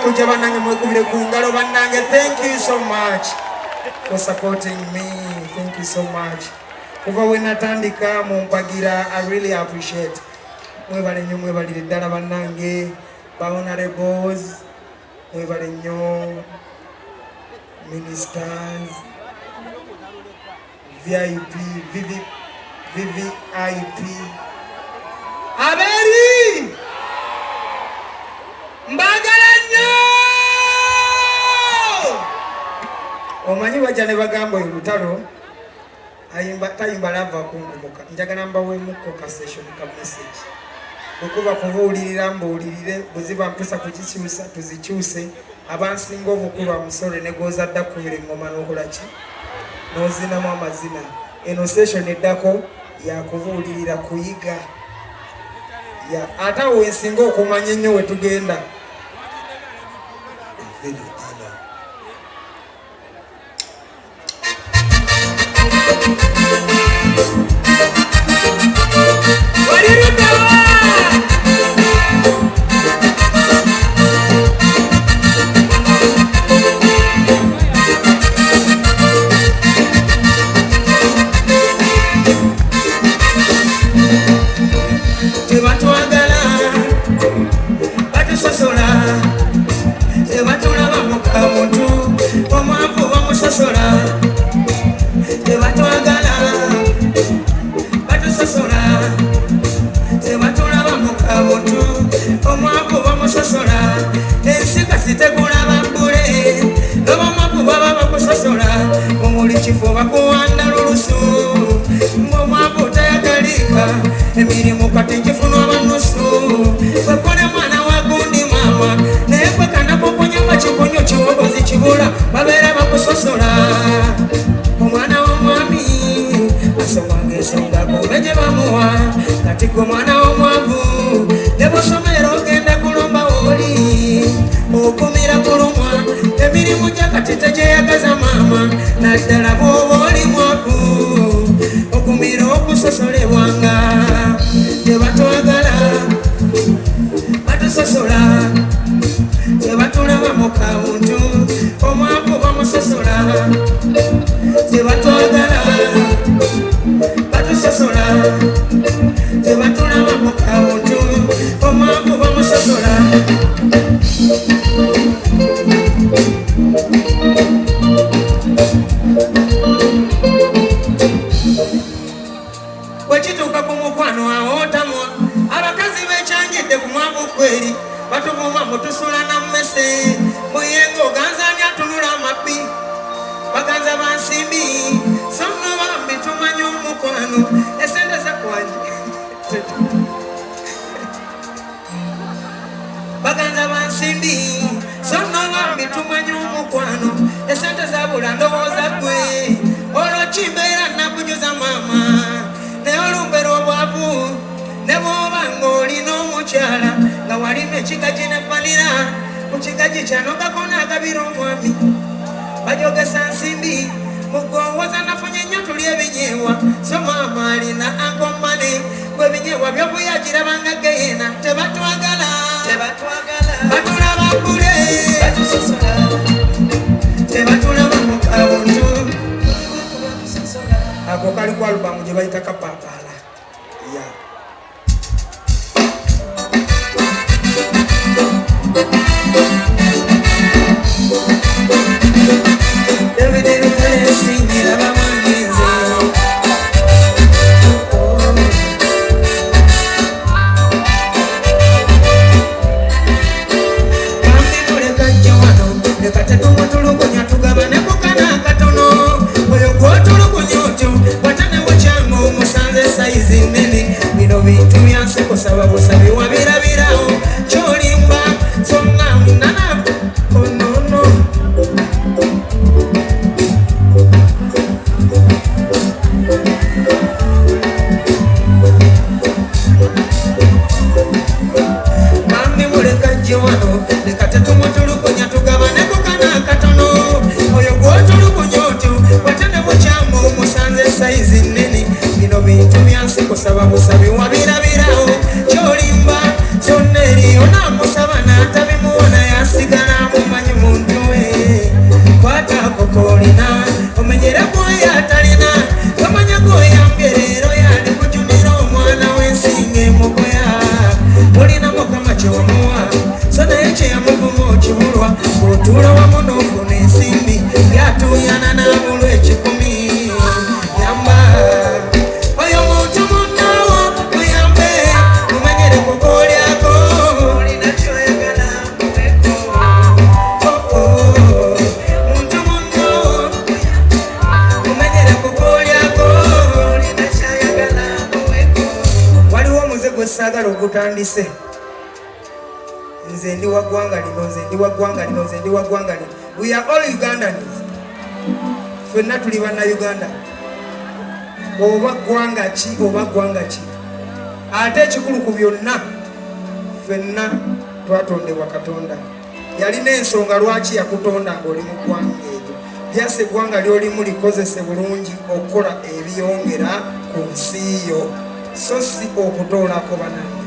kujja bannange mwekubire ku ngalo bannange. Thank you so much for supporting me. Thank you so much. Kuva we natandika mumpagira, I really appreciate. Mwebale nnyo, mwebalire ddala bannange, ba honorables, mwebale nnyo, ministers, VIP, VVIP. Aberi! Mbagala nnyo! Omanyi bajja ne bagamba oyo lutalo tayimba lava kunkumuka. Njagala mbawemukko ka session ka message. Okuba kubuulirira mbuulirire, bweziba mpisa kukikyusa tuzikyuse. Abansinga obukulu amusole ne gozadda kubira engoma n'okulaki n'ozinamu amazina. Eno session eddako yakubuulirira kuyiga. Ate awo wensinga okumanya ennyo we tugenda. Emirimu kati njifunwa banusu bakole mwana wagundi mama naye kwekana poponya makikonyo kiwogozi kibula babeera bakusosola omwana w'omwami asomanga ensonga kumbe gye bamuwa kati gwe mwana w'omwavu ne bw'osomera ogenda kulomba woli okumira kulumwa emirimu gya kati tegyeyagaza maama naddala bw'oba oli mwavu okumira okusosolebwanga tebatwagala batusosola tebatulaba mu kabuntu omwavu bamusosola tebatwagala batusosola tebatulaba mu kabuntu omwavu bamusosola bwekituuka ku mukwano awo otamwa abakazi bekyangidde ku mwavu kweri batuvuma mutusula na mmese muyenga oganzani atunula amabbi baganza bansimbi sonno bambi tumanye omukwano esente zakwanyi baganza bansimbi sonno bambi tumanye omukwano esente zabula ndowooza gwe olwo kimbeera nakujuza maama naye olumbera obwavu ne bw'oba ng'olina omukyala nga walina ekigagi n'eppanira ku kigagi kyanogako n'agabira omwami bajogesa nsimbi mugowooza nafunye nnyo tuli ebinyeebwa so maama alina ankomane gwe ebinyeebwa by'obuyagirabanga geyena tebatwagala batulaba bbule tebatulaba mu kabuntu ako kali ku alubamu gye bayita kapapaala ya bintu byanse kusaba busabi wabirabirawo kyolimba songa munana onono mami muleka jje wano leka tetumutulugunya tugabaneko kana katono oyo gwotulugunya otyo watene bukyamu omusanze sayizi nnene bino bintu byanse kusaba busabi wabirabirawo kyolimba kyonna eriyo namusaba n'atabimuwona yasigala njagala ogutandise nze ndi wa ggwanga lino nze ndi wa ggwanga lino nze ndi wa ggwanga lino. We are all Ugandans. Ffenna tuli bannayuganda oba ggwanga ki oba ggwanga ki. Ate ekikulu ku byonna ffenna twatondebwa Katonda. Yalina ensonga lwaki yakutonda ng'oli mu ggwanga eryo. Byasa eggwanga ly'olimu likozese bulungi okukola ebyongera ku nsi yo so si okutoolako banange.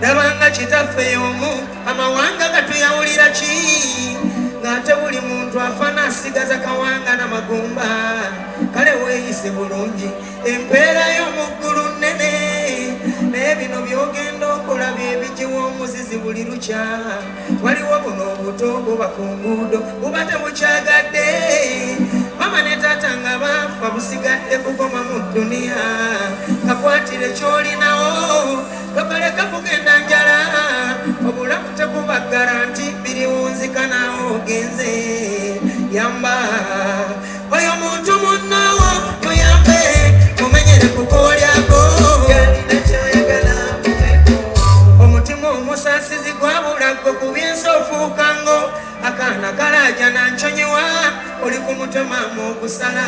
Dabanga kitaffe y'omu amawanga gatuyawulira ki ng'ate buli muntu afana asigaza kawanga n'amagumba. Kale weeyise bulungi empeera y'omuggulu nnene naye bino by'ogenda okola bye bigiwa omuzizi buli lukya. Waliwo buno obuto buba ku nguudo buba temukyagadde. Mama ne taata nga bafa busigadde kugoma mu dduniya. Kakwatire ky'olinawo tokaleka kugenda njala. Obulamu tekuba garanti biriwunzika nawo ogenze. Yamba oyo muntu munnawo muyambe mumenyere kukolyako. Omutima omusaasizi gwabulaggo ku byensofuuka ngo akaana kalaja nanconyiwa oli ku mutema ogusala.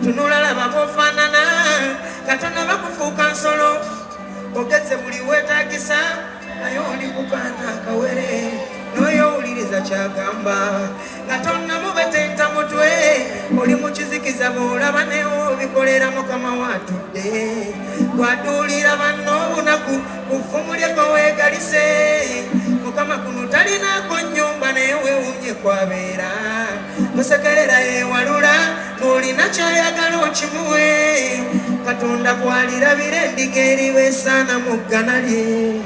Tunula laba b'ofaanana Katonda bakufuuka nsolo. Ogeze buli weetaagisa naye oli ku kaana akawere n'oyo owuliriza kyagamba nga tonnamubetenta mutwe. Oli mu kizikiza bw'olaba newo obikolera Mukama waatudde. Gwaduulira banno obunaku ku ffumu lye weegalise. Mukama kuno talinaako nnyumba naye weewuunye kwabeera. Musekerera yeewalula ng'olina kyayagala okimuwe. Katonda kwalirabira endiga eriba esaana mu ggana lye.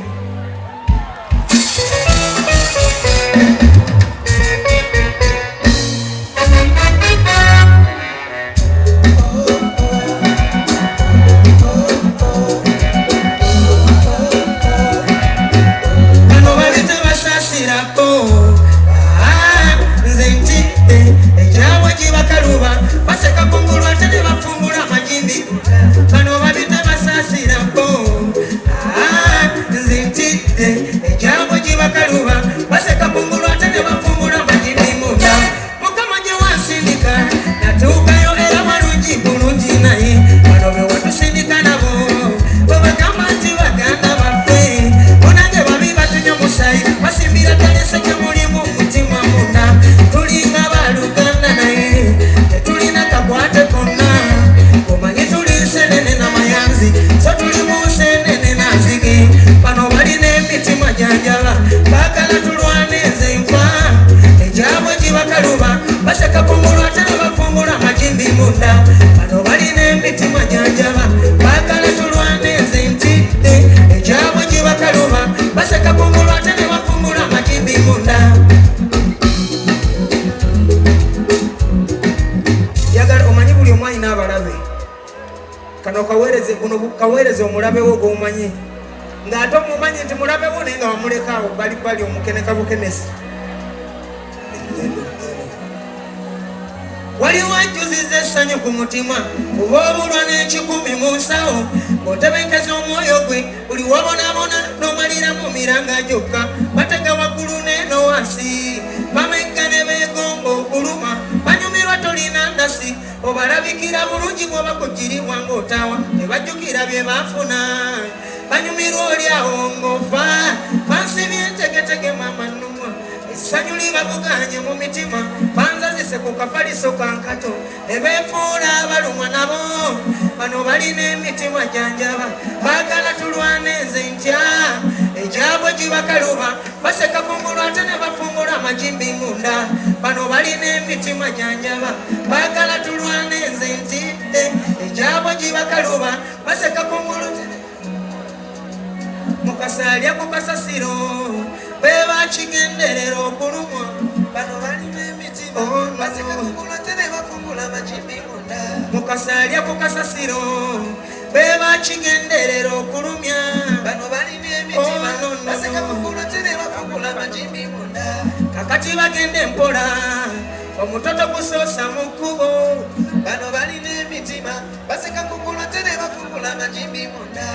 Bano babita basaasirako nze nti ekyabwe gibakaluba baseka kungulu ate ne bafungula amajimbi. Bano babita basaasirako nze nti ekyabwe gibakaluba baseka kungulu ate ne bafungula amajimbi munda. Mukama gye wansindika natuukayo era walungi bulungi naye bano be watusindika nabo babagamba nti baganda baffe bonange babi batunya musayi basimbira talese kye mulimu mutima munda. Tulinga baluganda naye tetulina kakwate konna. Omanyi tuli nsenene n'amayanzi so tuli mu nsenene n'azige. Bano balina emitima janjala baagala tulwane nze nfa. Ekyabwe gibakaluba baseka kungulu ate ne bafungula amajimbi munda. Bano balina emitima janjala baagala tulwane nze ntidde. Ekyabwe gibakaluba baseka kungulu ate ne bafungula amajimbi munda. Yagala omanyi buli omu alina abalabe. Kano kaweereze guno kaweereze omulabe wo gw'omanyi ng'ate omumanyi nti mulabe wo naye nga wamulekaawo bbalibbali omukeneka bukenesi. Waliwo ajjuziza essanyu ku mutima oba obulwa n'ekikumi mu nsawo ng'otebenkeza omwoyo gwe buli wabonaabona n'omalira mu miranga gyokka. Batega waggulu n'eno wansi bamegga ne beegomba okuluma. Banyumirwa tolina ndasi obalabikira bulungi bw'oba kugirirwa ng'otaawa ne bajjukira bye baafuna. Banyumirwa oli awo ng'ofa bansibye entegetege mama nnumwa. Essanyu libabuganye mu mitima banzazise ku kafaliso kankato ne beefuula abalumwa nabo. Bano balina emitima janjaba baagala tulwane nze ntya. Ekyabwe gibakaluba baseka kungulu ate ne bafungula amajimbi munda. Bano balina emitima janjaba baagala tulwane nze ntidde. Ekyabwe gibakaluba baseka kungulu mukasalya ku kasasiro beba kigenderera okulumwa. Bano balina emitima baseka kungulu ate ne bafungula amajimbi munda. Mukasalya ku kasasiro beba kigenderera okulumya. Bano balina emitima baseka kungulu ate ne bafungula amajimbi munda. Kakati bagende mpola omutoto gusoosa mu kkubo. Bano balina emitima nga jimbi munda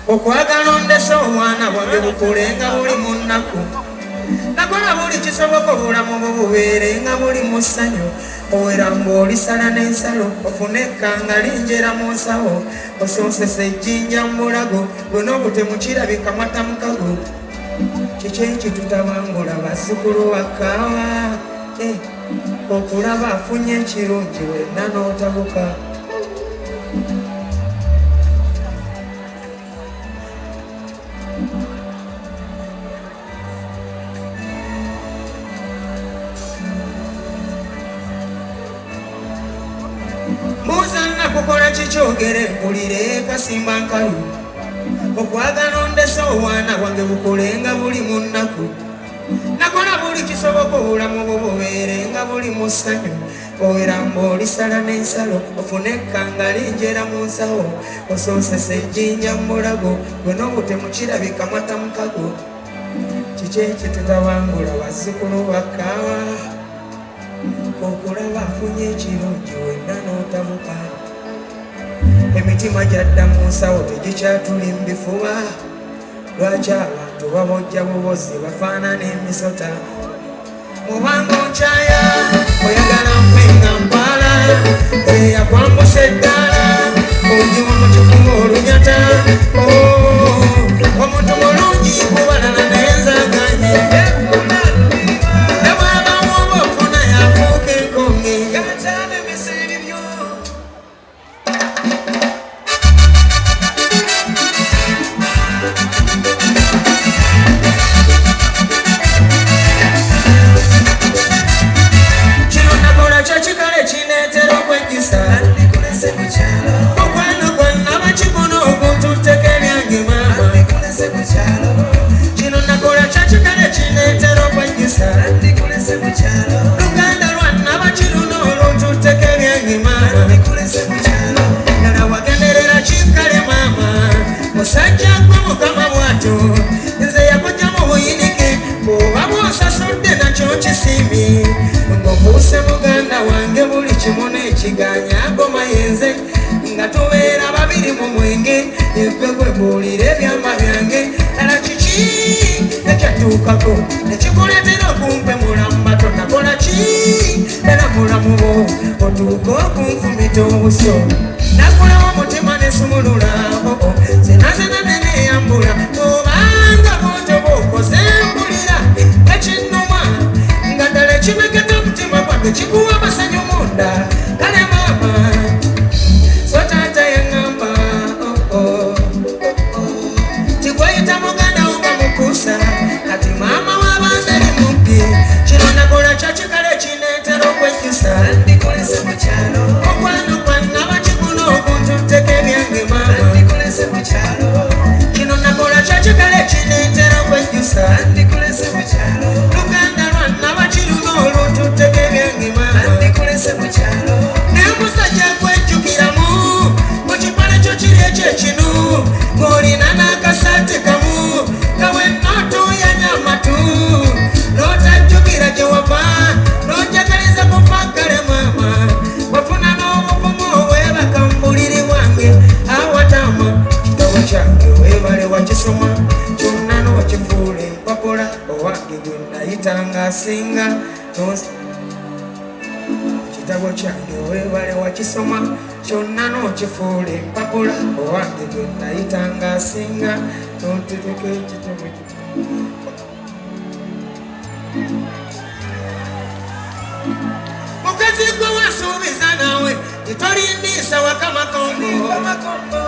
okwagala ondesa omwana bwange bukulenga buli munaku nakola buli kisoboka obulamu bububeerenga buli mu ssanyu owera ng'olisala n'ensalo ofune ekkanga linjera mu nsawo osoosesa ejjinja mu bulago bwena obutemu kirabika mwata mukago kiki ekitutabangula bazzukulu wakaawa okulaba afunye ekirungi wenna n'otabuka muzanna kukola kikyogere mpulire kasimba nkalu okwagala ondesa obwana bwange bukolenga buli mu nnaku nakola buli kisoboka obulamu bububeerenga buli mu ssanyu owera ng'olisala n'ensalo ofune ekkanga linjera mu nsawo osoosesa ejjinja mu bulago bwena obutemu kirabika mwata mukago kiki ekitutabangula bazzukulu bakaawa okulaba afunye ekirungi wenna n'otabuka emitima gyadda mu nsawo tegikyatuli mu bifuba lwaki abantu babojja bubozi bafaanana emisota mubanga onkyaya oyagala nfenga mpaala eyakwambusa eddala ogiwa mu kifunga olunyata omuntu mulungi kubalala naye nzaganye kimone ekiganya ngoma yenze nga tubeera babiri mu mwenge egwe gwembuulira ebyama byange era kiki ekyatuukako nekikuleetera okumpemula mu bato nakola ki era mulamu bo otuuka okunfumita obuso nakulawo omutima nesumulula zenazena neneyambula obanga botoba okoze mpulira ekinnuma nga ddala ekimeketa omutima gwange kikuwa amasanyu munda kale maama so taata yaŋŋamba tikweyita muganda wo nga mukuusa kati maama w'abandali mubbi kino nakola kyakikale kineetera okwejjusa ndikolese mu kyalo okwano kwannaba kikuno okuntuteko ebyange maama ndikolese mu kyalo kino nakola kyakikale kineetera okwejjusa ndikolese mu kyalo luganda lwannaba kiruno oluntuteko ebyange maama ndikolese mu kyalo n'omusajja gwejjukiramu mu kipale kyo kiri ekyekinu ng'olina n'akasaati kamu kawe nootuuyanya amatu n'otajjukira gye wava n'ojagaliza kufa kale maama wafuna n'obuvumu weebaka mu buliri bwange awatama kitabo kyange weebale wakisoma kyonna n'okifuula empapula owange gwe nayitanga asinga kitabo kyange weebale wakisoma kyonna n'okifuula empapula owange gwe nayitanga asinga n'otereka ekitabo mukazi gwe wasuubiza naawe titolindiisa wakamakongo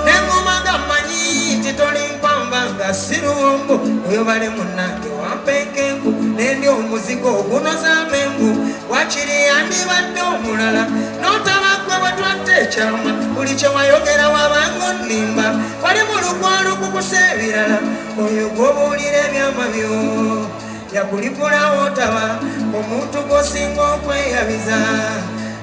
nengoma nga mmanyi titolimpamba nga siruwongo oyobale munnange wampeeka enku nendi omuzigo ogunozaamu enku wakiri yandibadde omulala n'otabagwe bwe twatta ekyama buli kye wayogera wabanga onnimba wali mu lukwaluku kusa ebirala oyo gw'obuulira ebyama byo yakulipulawo otaba omuntu gw'osinga okweyabiza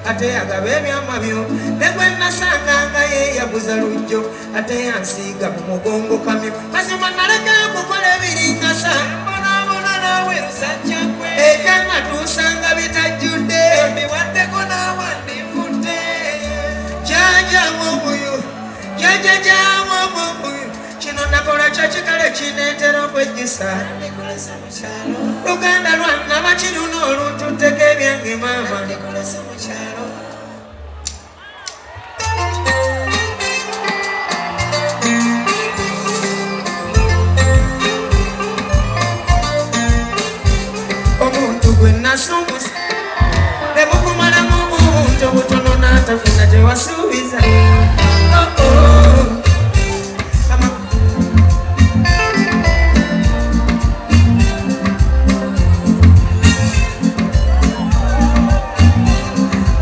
ate yagaba ebyama byo ne gwe nasanganga yeeyaguza lujjo ate yansiiga mu mugongo kamyo mazima nalekayo kukola ebiringasa mbonaabona naawe lusajjakwe eka natuusanga bitajjudde biwaddeko naawe ndivudde jajamu omuyo jajajamu omuyo kino nakola kyakikale kineetera okwejjusa luganda lwannaba kiruno oluntuteko ebyange maama omuntu gwe nasumusa ne bukumalamu obuntu obutono n'atafuna gye wasuubiza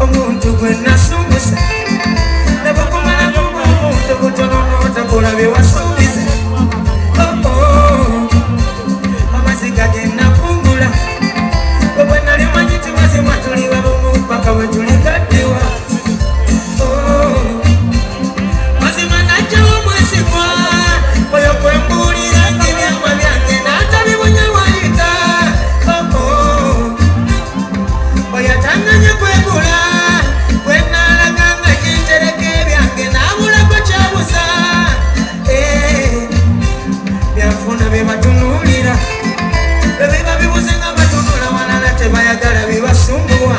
omuntu gwe nasumusa ne bukumalamu obuntu obutono n'otakola bye wasuubiza amaziga ge nakungula bwe nali manyi ti mazima tuli babumu paka bwe tulikaddiwa mazima najjawo mwesigwa oyo kwembuulira ng'ebyama byange n'atabibunya wayita oyo atanganye kwegula gwe naalaga nga kintereka ebyange n'abulako kyabuza byafuna bye batunuulira bwe biba bibuze nga batunula walala tebayagala bibasumbuwa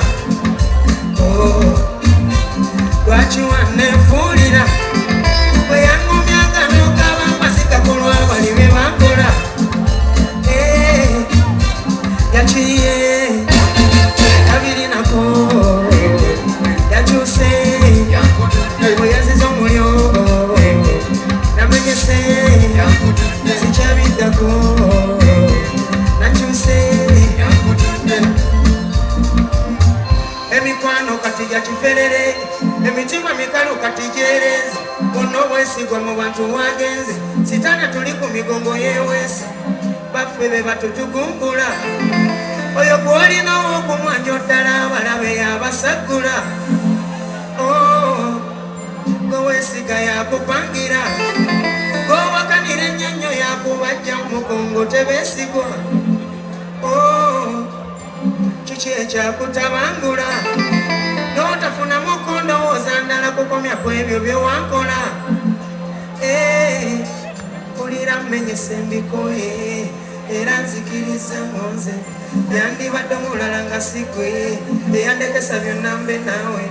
lwaki wanneefuulira bwe yaŋŋumyanga n'okaba amaziga ku lwabali bye bankola yakiye tabirinako yakyuse bwe yaziza omulyo namenyese sikyabiddako nakyuse emikwano kati gyakiferere emitima mikalu kati gyereze bonna obwesigwa mu bantu wagenze sitaana tuli ku migongo yeweese baffe be batutugumbula oyo gw'olinawo okumwanja oddala abalabe yabasagula gwe weesiga yakupangira g'owakanira ennyonnyo yakubajja mu mugongo tebeesigwa kiki ekyakutabangula n'otafunamu kukomya kwebyo byewankola kulira mmenyese mbikoye era nzikiriza munze yandibadde omulala nga sigwe eyandekesa byonna mbe naawe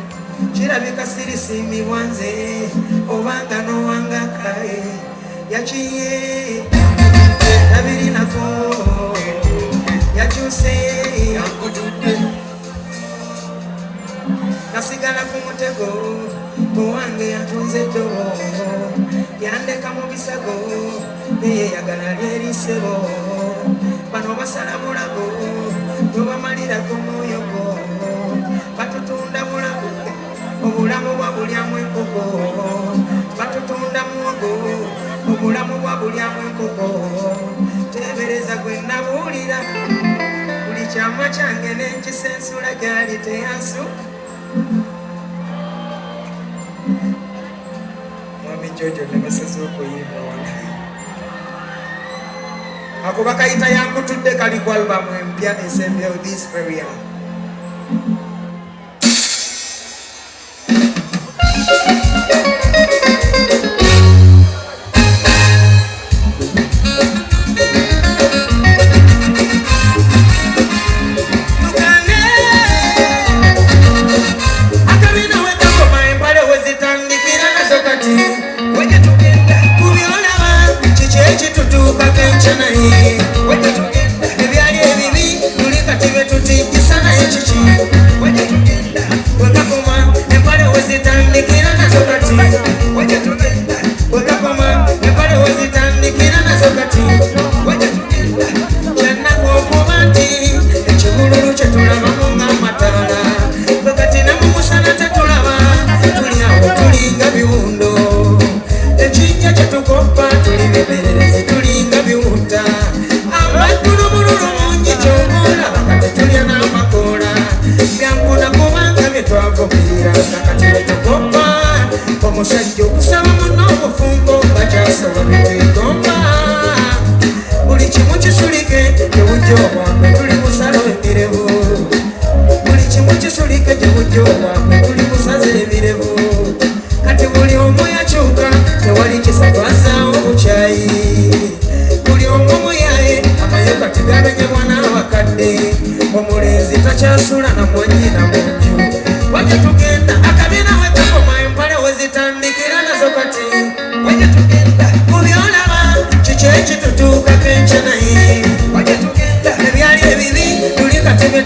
kirabika sirisiimibwa nze obanga nowangakaye yakiye tabirinako yakyuse nasigala ku mutego owange yatunze eddobo yandeka mu bisago neyeyagala lyerisebo bano basala mulago webamalirako mwoyogo batutunda mulago obulamu bwa bulyamu enkoko batutunda muwogo obulamu bwa bulyamu enkoko tebereza gwe nabuulira buli kyama kyange nenkisensula gyali teyansu mwami Jojo nebaseze okuyimba wala ako bakayita yankutudde kali ku albamu empya esembyewo this very year.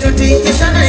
Tuti kisana